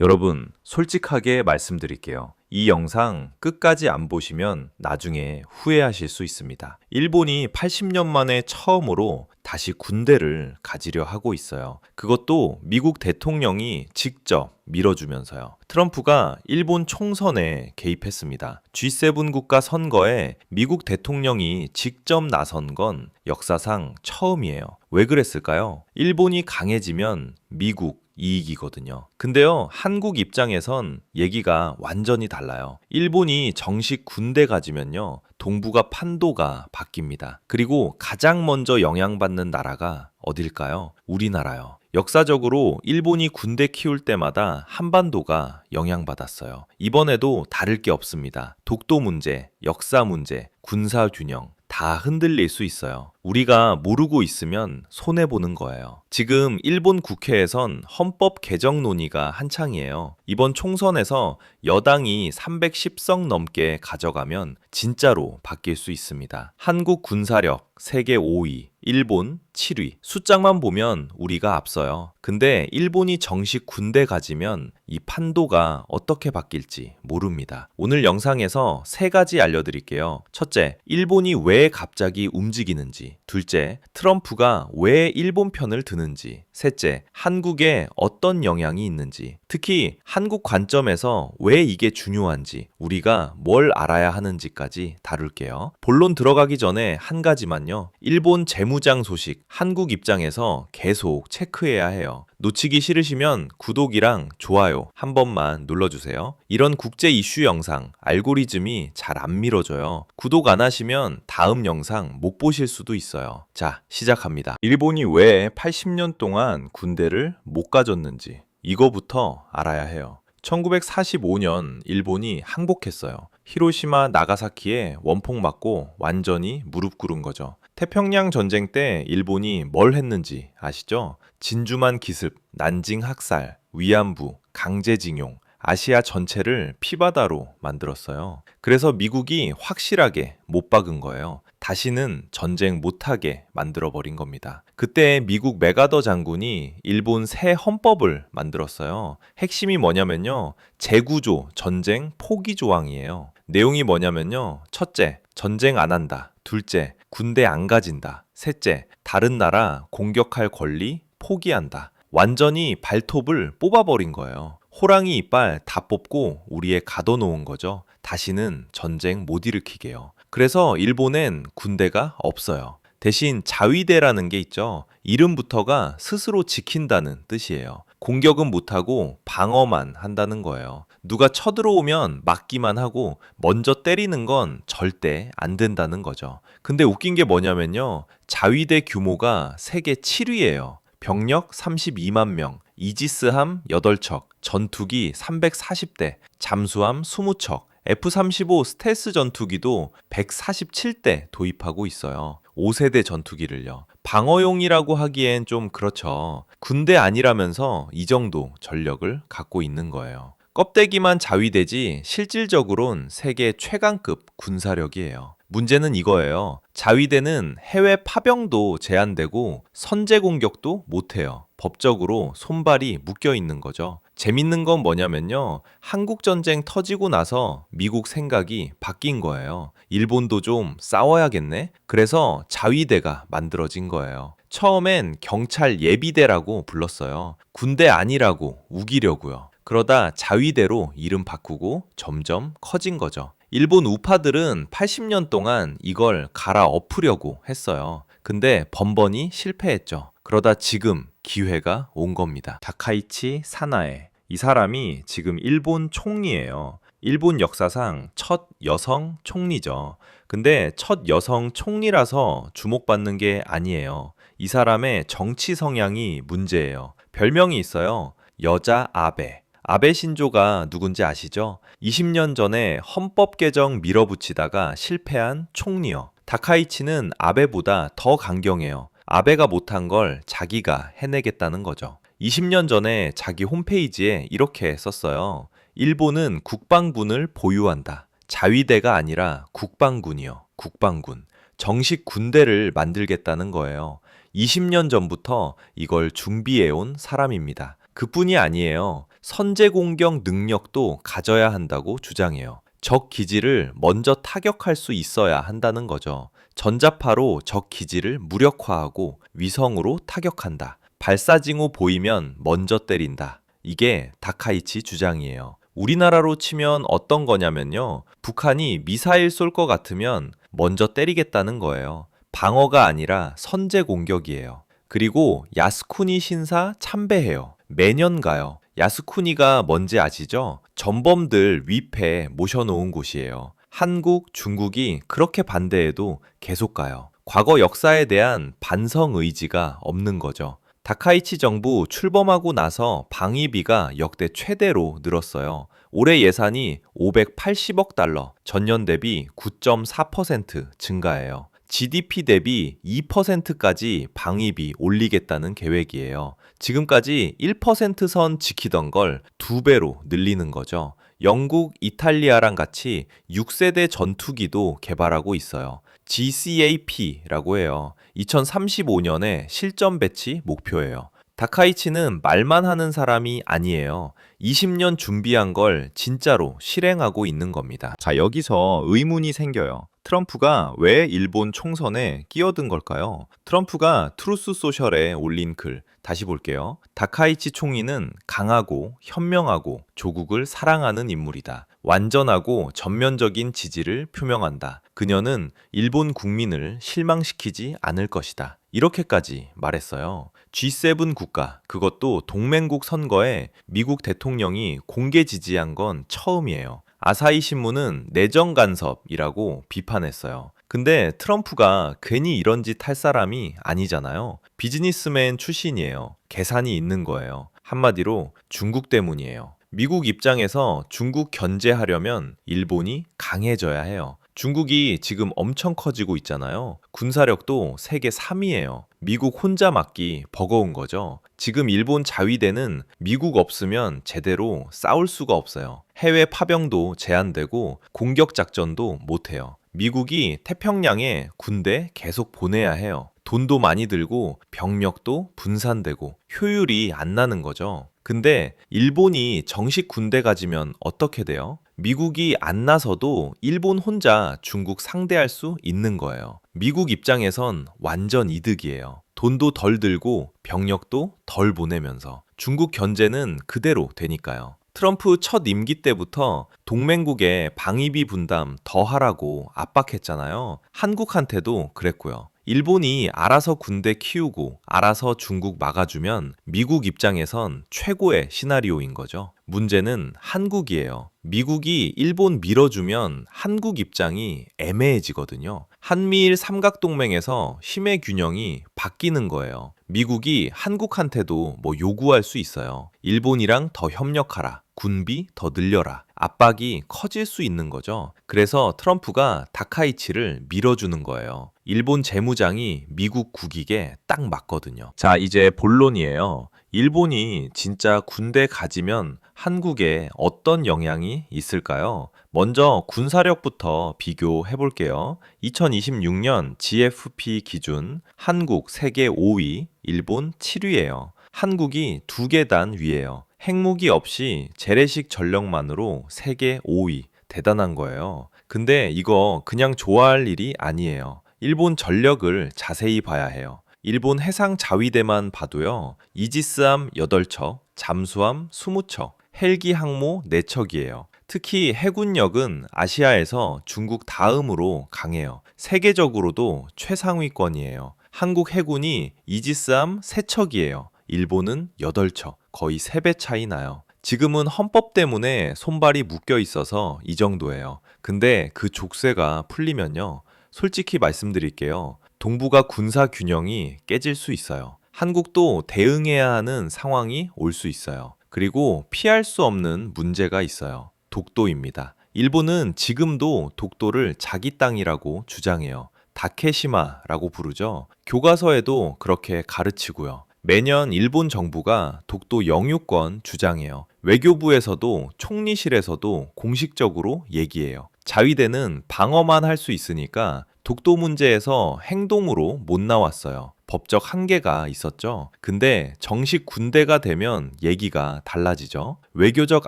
여러분, 솔직하게 말씀드릴게요. 이 영상 끝까지 안 보시면 나중에 후회하실 수 있습니다. 일본이 80년 만에 처음으로 다시 군대를 가지려 하고 있어요. 그것도 미국 대통령이 직접 밀어주면서요. 트럼프가 일본 총선에 개입했습니다. G7 국가 선거에 미국 대통령이 직접 나선 건 역사상 처음이에요. 왜 그랬을까요? 일본이 강해지면 미국 이익이거든요. 근데요, 한국 입장에선 얘기가 완전히 달라요. 일본이 정식 군대 가지면요, 동북아 판도가 바뀝니다. 그리고 가장 먼저 영향받는 나라가 어딜까요? 우리나라요. 역사적으로 일본이 군대 키울 때마다 한반도가 영향받았어요. 이번에도 다를 게 없습니다. 독도 문제, 역사 문제, 군사 균형, 다 흔들릴 수 있어요. 우리가 모르고 있으면 손해보는 거예요. 지금 일본 국회에선 헌법 개정 논의가 한창이에요. 이번 총선에서 여당이 310석 넘게 가져가면 진짜로 바뀔 수 있습니다. 한국 군사력 세계 5위, 일본 7위. 숫자만 보면 우리가 앞서요. 근데 일본이 정식 군대 가지면 이 판도가 어떻게 바뀔지 모릅니다. 오늘 영상에서 세 가지 알려드릴게요. 첫째, 일본이 왜 갑자기 움직이는지. 둘째, 트럼프가 왜 일본 편을 드는지. 셋째, 한국에 어떤 영향이 있는지. 특히 한국 관점에서 왜 이게 중요한지, 우리가 뭘 알아야 하는지까지 다룰게요. 본론 들어가기 전에 한 가지만요. 일본 재무장 소식 한국 입장에서 계속 체크해야 해요. 놓치기 싫으시면 구독이랑 좋아요 한 번만 눌러주세요. 이런 국제 이슈 영상 알고리즘이 잘 안 밀어줘요. 구독 안 하시면 다음 영상 못 보실 수도 있어요. 자, 시작합니다. 일본이 왜 80년 동안 군대를 못 가졌는지 이거부터 알아야 해요. 1945년 일본이 항복했어요. 히로시마, 나가사키에 원폭 맞고 완전히 무릎 꿇은 거죠. 태평양 전쟁 때 일본이 뭘 했는지 아시죠? 진주만 기습, 난징 학살, 위안부, 강제징용, 아시아 전체를 피바다로 만들었어요. 그래서 미국이 확실하게 못 박은 거예요. 다시는 전쟁 못하게 만들어버린 겁니다. 그때 미국 맥아더 장군이 일본 새 헌법을 만들었어요. 핵심이 뭐냐면요, 재구조 전쟁 포기 조항이에요. 내용이 뭐냐면요, 첫째, 전쟁 안 한다. 둘째, 군대 안 가진다. 셋째, 다른 나라 공격할 권리 포기한다. 완전히 발톱을 뽑아버린 거예요. 호랑이 이빨 다 뽑고 우리에 가둬놓은 거죠. 다시는 전쟁 못 일으키게요. 그래서 일본엔 군대가 없어요. 대신 자위대라는 게 있죠. 이름부터가 스스로 지킨다는 뜻이에요. 공격은 못하고 방어만 한다는 거예요. 누가 쳐들어오면 막기만 하고 먼저 때리는 건 절대 안 된다는 거죠. 근데 웃긴 게 뭐냐면요, 자위대 규모가 세계 7위예요. 병력 32만 명, 이지스함 8척, 전투기 340대, 잠수함 20척, F-35 스텔스 전투기도 147대 도입하고 있어요. 5세대 전투기를요. 방어용이라고 하기엔 좀 그렇죠. 군대 아니라면서 이 정도 전력을 갖고 있는 거예요. 껍데기만 자위대지 실질적으론 세계 최강급 군사력이에요. 문제는 이거예요. 자위대는 해외 파병도 제한되고 선제 공격도 못해요. 법적으로 손발이 묶여 있는 거죠. 재밌는 건 뭐냐면요, 한국전쟁 터지고 나서 미국 생각이 바뀐 거예요. 일본도 좀 싸워야겠네? 그래서 자위대가 만들어진 거예요. 처음엔 경찰 예비대라고 불렀어요. 군대 아니라고 우기려고요. 그러다 자위대로 이름 바꾸고 점점 커진 거죠. 일본 우파들은 80년 동안 이걸 갈아엎으려고 했어요. 근데 번번이 실패했죠. 그러다 지금 기회가 온 겁니다. 다카이치 사나에. 이 사람이 지금 일본 총리예요. 일본 역사상 첫 여성 총리죠. 근데 첫 여성 총리라서 주목받는 게 아니에요. 이 사람의 정치 성향이 문제예요. 별명이 있어요. 여자 아베. 아베 신조가 누군지 아시죠? 20년 전에 헌법 개정 밀어붙이다가 실패한 총리요. 다카이치는 아베보다 더 강경해요. 아베가 못한 걸 자기가 해내겠다는 거죠. 20년 전에 자기 홈페이지에 이렇게 썼어요. 일본은 국방군을 보유한다. 자위대가 아니라 국방군이요. 국방군. 정식 군대를 만들겠다는 거예요. 20년 전부터 이걸 준비해온 사람입니다. 그뿐이 아니에요. 선제 공격 능력도 가져야 한다고 주장해요. 적 기지를 먼저 타격할 수 있어야 한다는 거죠. 전자파로 적 기지를 무력화하고 위성으로 타격한다. 발사징후 보이면 먼저 때린다. 이게 다카이치 주장이에요. 우리나라로 치면 어떤 거냐면요. 북한이 미사일 쏠 것 같으면 먼저 때리겠다는 거예요. 방어가 아니라 선제 공격이에요. 그리고 야스쿠니 신사 참배해요. 매년 가요. 야스쿠니가 뭔지 아시죠? 전범들 위패 모셔놓은 곳이에요. 한국, 중국이 그렇게 반대해도 계속 가요. 과거 역사에 대한 반성 의지가 없는 거죠. 다카이치 정부 출범하고 나서 방위비가 역대 최대로 늘었어요. 올해 예산이 580억 달러, 전년 대비 9.4% 증가해요. GDP 대비 2%까지 방위비 올리겠다는 계획이에요. 지금까지 1%선 지키던 걸 2배로 늘리는 거죠. 영국, 이탈리아랑 같이 6세대 전투기도 개발하고 있어요. GCAP라고 해요. 2035년에 실전 배치 목표예요. 다카이치는 말만 하는 사람이 아니에요. 20년 준비한 걸 진짜로 실행하고 있는 겁니다. 자, 여기서 의문이 생겨요. 트럼프가 왜 일본 총선에 끼어든 걸까요? 트럼프가 트루스 소셜에 올린 글, 다시 볼게요. 다카이치 총리는 강하고 현명하고 조국을 사랑하는 인물이다. 완전하고 전면적인 지지를 표명한다. 그녀는 일본 국민을 실망시키지 않을 것이다. 이렇게까지 말했어요. G7 국가, 그것도 동맹국 선거에 미국 대통령이 공개 지지한 건 처음이에요. 아사히 신문은 내정 간섭이라고 비판했어요. 근데 트럼프가 괜히 이런 짓 할 사람이 아니잖아요. 비즈니스맨 출신이에요. 계산이 있는 거예요. 한마디로 중국 때문이에요. 미국 입장에서 중국 견제하려면 일본이 강해져야 해요. 중국이 지금 엄청 커지고 있잖아요. 군사력도 세계 3위예요. 미국 혼자 막기 버거운 거죠. 지금 일본 자위대는 미국 없으면 제대로 싸울 수가 없어요. 해외 파병도 제한되고 공격 작전도 못해요. 미국이 태평양에 군대 계속 보내야 해요. 돈도 많이 들고 병력도 분산되고 효율이 안 나는 거죠. 근데 일본이 정식 군대 가지면 어떻게 돼요? 미국이 안 나서도 일본 혼자 중국 상대할 수 있는 거예요. 미국 입장에선 완전 이득이에요. 돈도 덜 들고 병력도 덜 보내면서 중국 견제는 그대로 되니까요. 트럼프 첫 임기 때부터 동맹국의 방위비 분담 더 하라고 압박했잖아요. 한국한테도 그랬고요. 일본이 알아서 군대 키우고 알아서 중국 막아주면 미국 입장에선 최고의 시나리오인 거죠. 문제는 한국이에요. 미국이 일본 밀어주면 한국 입장이 애매해지거든요. 한미일 삼각동맹에서 힘의 균형이 바뀌는 거예요. 미국이 한국한테도 뭐 요구할 수 있어요. 일본이랑 더 협력하라. 군비 더 늘려라. 압박이 커질 수 있는 거죠. 그래서 트럼프가 다카이치를 밀어주는 거예요. 일본 재무장이 미국 국익에 딱 맞거든요. 자, 이제 본론이에요. 일본이 진짜 군대 가지면 한국에 어떤 영향이 있을까요? 먼저 군사력부터 비교해 볼게요. 2026년 GFP 기준 한국 세계 5위, 일본 7위예요. 한국이 2계단 위예요. 핵무기 없이 재래식 전력만으로 세계 5위. 대단한 거예요. 근데 이거 그냥 좋아할 일이 아니에요. 일본 전력을 자세히 봐야 해요. 일본 해상 자위대만 봐도요. 이지스함 8척, 잠수함 20척, 헬기 항모 4척이에요. 특히 해군력은 아시아에서 중국 다음으로 강해요. 세계적으로도 최상위권이에요. 한국 해군이 이지스함 3척이에요. 일본은 8척, 거의 3배 차이 나요. 지금은 헌법 때문에 손발이 묶여 있어서 이 정도예요. 근데 그 족쇄가 풀리면요. 솔직히 말씀드릴게요. 동북아 군사 균형이 깨질 수 있어요. 한국도 대응해야 하는 상황이 올 수 있어요. 그리고 피할 수 없는 문제가 있어요. 독도입니다. 일본은 지금도 독도를 자기 땅이라고 주장해요. 다케시마라고 부르죠. 교과서에도 그렇게 가르치고요. 매년 일본 정부가 독도 영유권 주장해요. 외교부에서도 총리실에서도 공식적으로 얘기해요. 자위대는 방어만 할 수 있으니까 독도 문제에서 행동으로 못 나왔어요. 법적 한계가 있었죠. 근데 정식 군대가 되면 얘기가 달라지죠. 외교적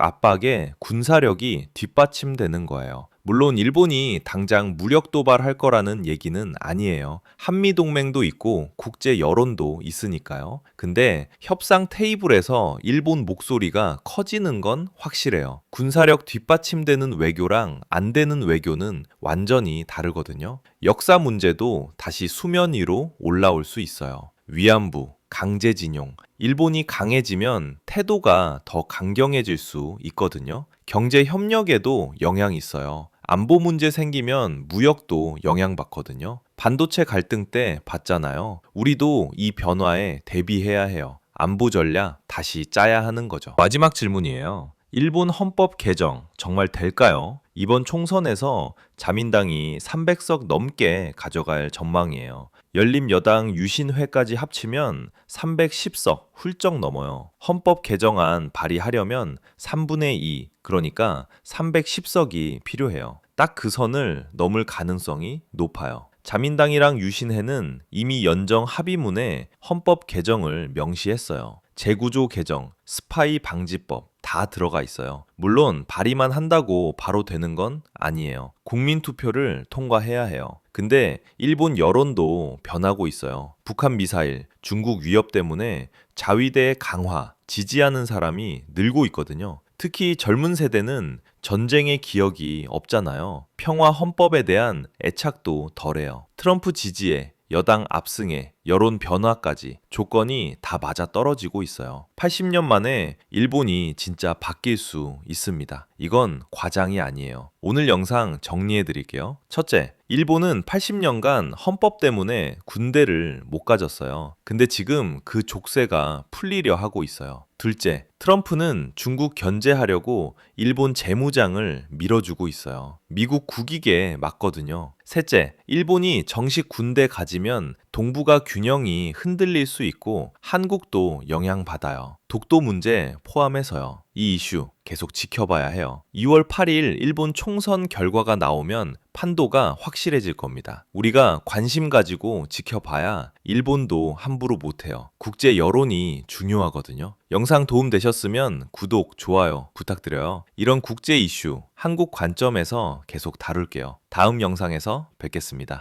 압박에 군사력이 뒷받침되는 거예요. 물론 일본이 당장 무력 도발할 거라는 얘기는 아니에요. 한미동맹도 있고 국제 여론도 있으니까요. 근데 협상 테이블에서 일본 목소리가 커지는 건 확실해요. 군사력 뒷받침되는 외교랑 안 되는 외교는 완전히 다르거든요. 역사 문제도 다시 수면 위로 올라올 수 있어요. 위안부, 강제징용, 일본이 강해지면 태도가 더 강경해질 수 있거든요. 경제 협력에도 영향이 있어요. 안보 문제 생기면 무역도 영향받거든요. 반도체 갈등 때 봤잖아요. 우리도 이 변화에 대비해야 해요. 안보 전략 다시 짜야 하는 거죠. 마지막 질문이에요. 일본 헌법 개정 정말 될까요? 이번 총선에서 자민당이 300석 넘게 가져갈 전망이에요. 열린여당 유신회까지 합치면 310석 훌쩍 넘어요. 헌법 개정안 발의하려면 3분의 2, 그러니까 310석이 필요해요. 딱 그 선을 넘을 가능성이 높아요. 자민당이랑 유신회는 이미 연정 합의문에 헌법 개정을 명시했어요. 재구조 개정, 스파이 방지법 다 들어가 있어요. 물론 발의만 한다고 바로 되는 건 아니에요. 국민투표를 통과해야 해요. 근데 일본 여론도 변하고 있어요. 북한 미사일, 중국 위협 때문에 자위대 강화, 지지하는 사람이 늘고 있거든요. 특히 젊은 세대는 전쟁의 기억이 없잖아요. 평화 헌법에 대한 애착도 덜해요. 트럼프 지지에 여당 압승에 여론 변화까지 조건이 다 맞아 떨어지고 있어요. 80년 만에 일본이 진짜 바뀔 수 있습니다. 이건 과장이 아니에요. 오늘 영상 정리해 드릴게요. 첫째, 일본은 80년간 헌법 때문에 군대를 못 가졌어요. 근데 지금 그 족쇄가 풀리려 하고 있어요. 둘째, 트럼프는 중국 견제하려고 일본 재무장을 밀어주고 있어요. 미국 국익에 맞거든요. 셋째, 일본이 정식 군대 가지면 동북아 균형이 흔들릴 수 있고 한국도 영향받아요. 독도 문제 포함해서요. 이 이슈 계속 지켜봐야 해요. 2월 8일 일본 총선 결과가 나오면 판도가 확실해질 겁니다. 우리가 관심 가지고 지켜봐야 일본도 함부로 못해요. 국제 여론이 중요하거든요. 영상 도움되셨으면 구독, 좋아요 부탁드려요. 이런 국제 이슈, 한국 관점에서 계속 다룰게요. 다음 영상에서 뵙겠습니다.